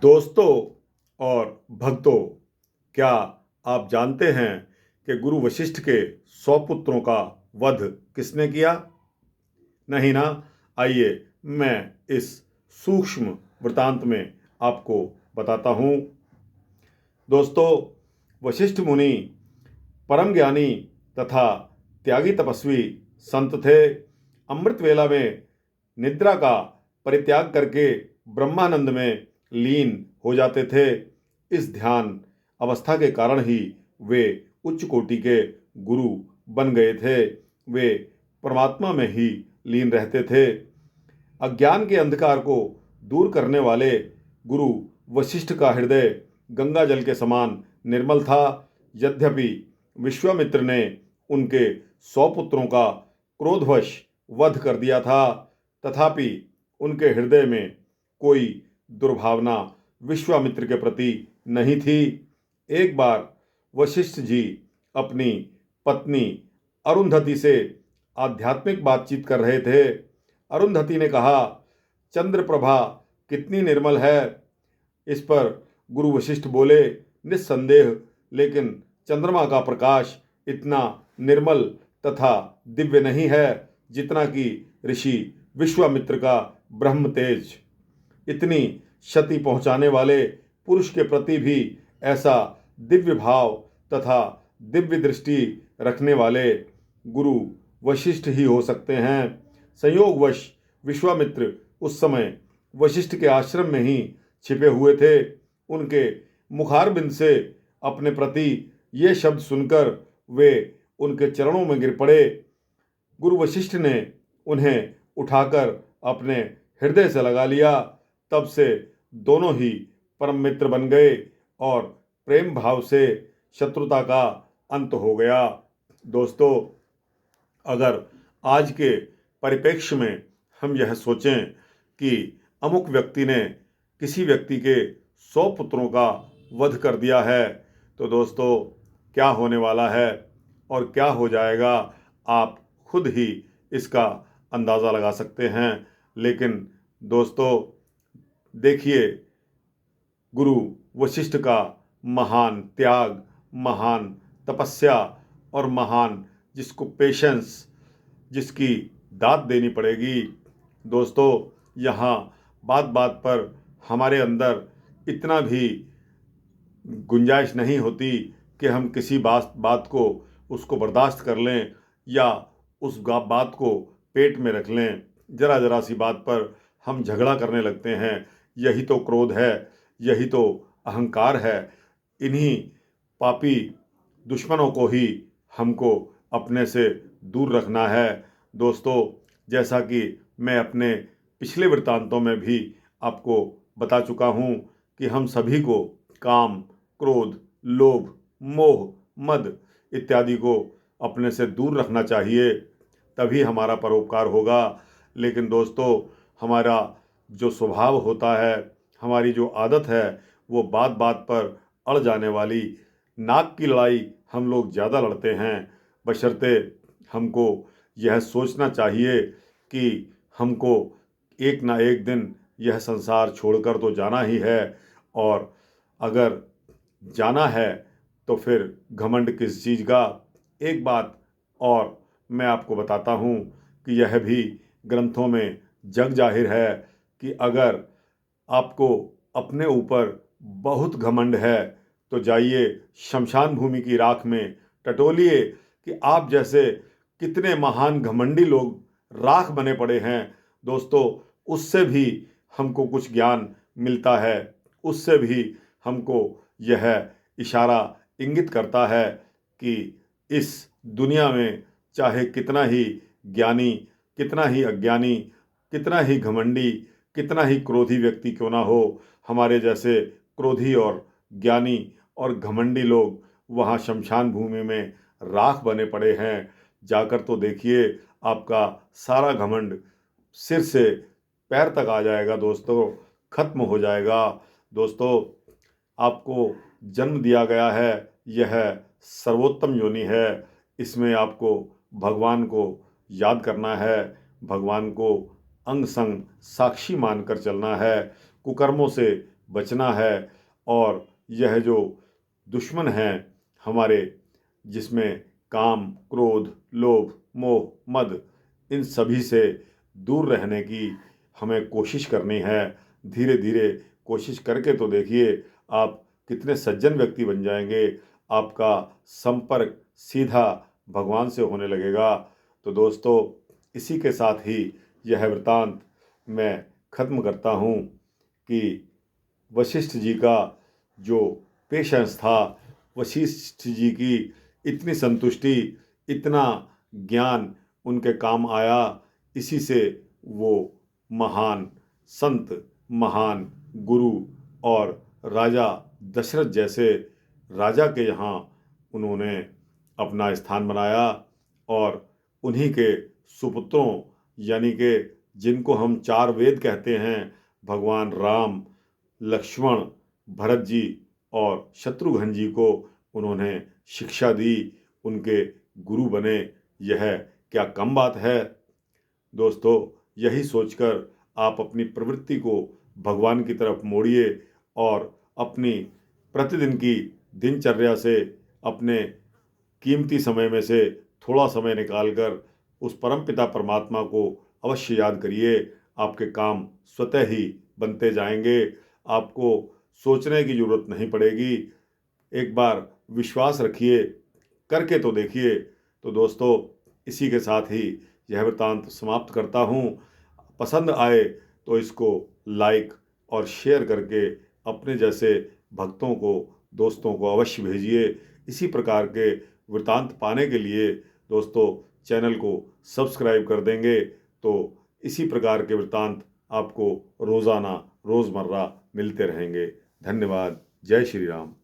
दोस्तों और भक्तों, क्या आप जानते हैं कि गुरु वशिष्ठ के 100 पुत्रों का वध किसने किया? नहीं ना? आइए मैं इस सूक्ष्म वृतांत में आपको बताता हूँ। दोस्तों, वशिष्ठ मुनि परम ज्ञानी तथा त्यागी तपस्वी संत थे। अमृत वेला में निद्रा का परित्याग करके ब्रह्मानंद में लीन हो जाते थे। इस ध्यान अवस्था के कारण ही वे उच्च कोटि के गुरु बन गए थे। वे परमात्मा में ही लीन रहते थे। अज्ञान के अंधकार को दूर करने वाले गुरु वशिष्ठ का हृदय गंगा जल के समान निर्मल था। यद्यपि विश्वामित्र ने उनके 100 पुत्रों का क्रोधवश वध कर दिया था, तथापि उनके हृदय में कोई दुर्भावना विश्वामित्र के प्रति नहीं थी। एक बार वशिष्ठ जी अपनी पत्नी अरुंधति से आध्यात्मिक बातचीत कर रहे थे। अरुंधति ने कहा, चंद्रप्रभा कितनी निर्मल है। इस पर गुरु वशिष्ठ बोले, निस्संदेह, लेकिन चंद्रमा का प्रकाश इतना निर्मल तथा दिव्य नहीं है जितना कि ऋषि विश्वामित्र का ब्रह्म तेज। इतनी क्षति पहुंचाने वाले पुरुष के प्रति भी ऐसा दिव्य भाव तथा दिव्य दृष्टि रखने वाले गुरु वशिष्ठ ही हो सकते हैं। संयोगवश विश्वामित्र उस समय वशिष्ठ के आश्रम में ही छिपे हुए थे। उनके मुखारबिंद से अपने प्रति ये शब्द सुनकर वे उनके चरणों में गिर पड़े। गुरु वशिष्ठ ने उन्हें उठाकर अपने हृदय से लगा लिया। तब से दोनों ही परम मित्र बन गए और प्रेम भाव से शत्रुता का अंत हो गया। दोस्तों, अगर आज के परिप्रेक्ष्य में हम यह सोचें कि अमुक व्यक्ति ने किसी व्यक्ति के 100 पुत्रों का वध कर दिया है, तो दोस्तों क्या होने वाला है और क्या हो जाएगा, आप खुद ही इसका अंदाज़ा लगा सकते हैं। लेकिन दोस्तों देखिए, गुरु वशिष्ठ का महान त्याग, महान तपस्या और महान जिसको पेशेंस, जिसकी दाद देनी पड़ेगी। दोस्तों, यहाँ बात बात पर हमारे अंदर इतना भी गुंजाइश नहीं होती कि हम किसी बात को उसको बर्दाश्त कर लें या उस बात को पेट में रख लें। ज़रा ज़रा सी बात पर हम झगड़ा करने लगते हैं। यही तो क्रोध है, यही तो अहंकार है। इन्हीं पापी दुश्मनों को ही हमको अपने से दूर रखना है। दोस्तों, जैसा कि मैं अपने पिछले वृत्तांतों में भी आपको बता चुका हूँ कि हम सभी को काम, क्रोध, लोभ, मोह, मद इत्यादि को अपने से दूर रखना चाहिए, तभी हमारा परोपकार होगा। लेकिन दोस्तों, हमारा जो स्वभाव होता है, हमारी जो आदत है, वो बात बात पर अड़ जाने वाली, नाक की लड़ाई हम लोग ज़्यादा लड़ते हैं। बशर्ते हमको यह सोचना चाहिए कि हमको एक ना एक दिन यह संसार छोड़कर तो जाना ही है, और अगर जाना है तो फिर घमंड किस चीज़ का। एक बात और मैं आपको बताता हूँ कि यह भी ग्रंथों में जग जाहिर है कि अगर आपको अपने ऊपर बहुत घमंड है तो जाइए शमशान भूमि की राख में टटोलिए कि आप जैसे कितने महान घमंडी लोग राख बने पड़े हैं। दोस्तों, उससे भी हमको कुछ ज्ञान मिलता है, उससे भी हमको यह इशारा इंगित करता है कि इस दुनिया में चाहे कितना ही ज्ञानी, कितना ही अज्ञानी, कितना ही घमंडी, कितना ही क्रोधी व्यक्ति क्यों ना हो, हमारे जैसे क्रोधी और ज्ञानी और घमंडी लोग वहाँ शमशान भूमि में राख बने पड़े हैं। जाकर तो देखिए, आपका सारा घमंड सिर से पैर तक आ जाएगा दोस्तों, खत्म हो जाएगा। दोस्तों, आपको जन्म दिया गया है, यह सर्वोत्तम योनि है। इसमें आपको भगवान को याद करना है, भगवान को अंग संग साक्षी मानकर चलना है। कुकर्मों से बचना है। और यह जो दुश्मन हैं हमारे, जिसमें काम, क्रोध, लोभ, मोह, मद, इन सभी से दूर रहने की हमें कोशिश करनी है। धीरे धीरे कोशिश करके तो देखिए, आप कितने सज्जन व्यक्ति बन जाएंगे। आपका संपर्क सीधा भगवान से होने लगेगा। तो दोस्तों, इसी के साथ ही यह वृतांत मैं खत्म करता हूँ कि वशिष्ठ जी का जो पेशेंस था, वशिष्ठ जी की इतनी संतुष्टि, इतना ज्ञान उनके काम आया, इसी से वो महान संत, महान गुरु और राजा दशरथ जैसे राजा के यहाँ उन्होंने अपना स्थान बनाया। और उन्हीं के सुपुत्रों, यानी कि जिनको हम चार वेद कहते हैं, भगवान राम, लक्ष्मण, भरत जी और शत्रुघ्न जी को उन्होंने शिक्षा दी, उनके गुरु बने। यह क्या कम बात है। दोस्तों, यही सोचकर आप अपनी प्रवृत्ति को भगवान की तरफ मोड़िए और अपनी प्रतिदिन की दिनचर्या से अपने कीमती समय में से थोड़ा समय निकालकर उस परमपिता परमात्मा को अवश्य याद करिए। आपके काम स्वतः ही बनते जाएंगे, आपको सोचने की ज़रूरत नहीं पड़ेगी। एक बार विश्वास रखिए, करके तो देखिए। तो दोस्तों, इसी के साथ ही यह वृत्तांत समाप्त करता हूँ। पसंद आए तो इसको लाइक और शेयर करके अपने जैसे भक्तों को, दोस्तों को अवश्य भेजिए। इसी प्रकार के वृत्तांत पाने के लिए दोस्तों चैनल को सब्सक्राइब कर देंगे तो इसी प्रकार के वृत्तांत आपको रोज़ाना रोज़मर्रा मिलते रहेंगे। धन्यवाद। जय श्री राम।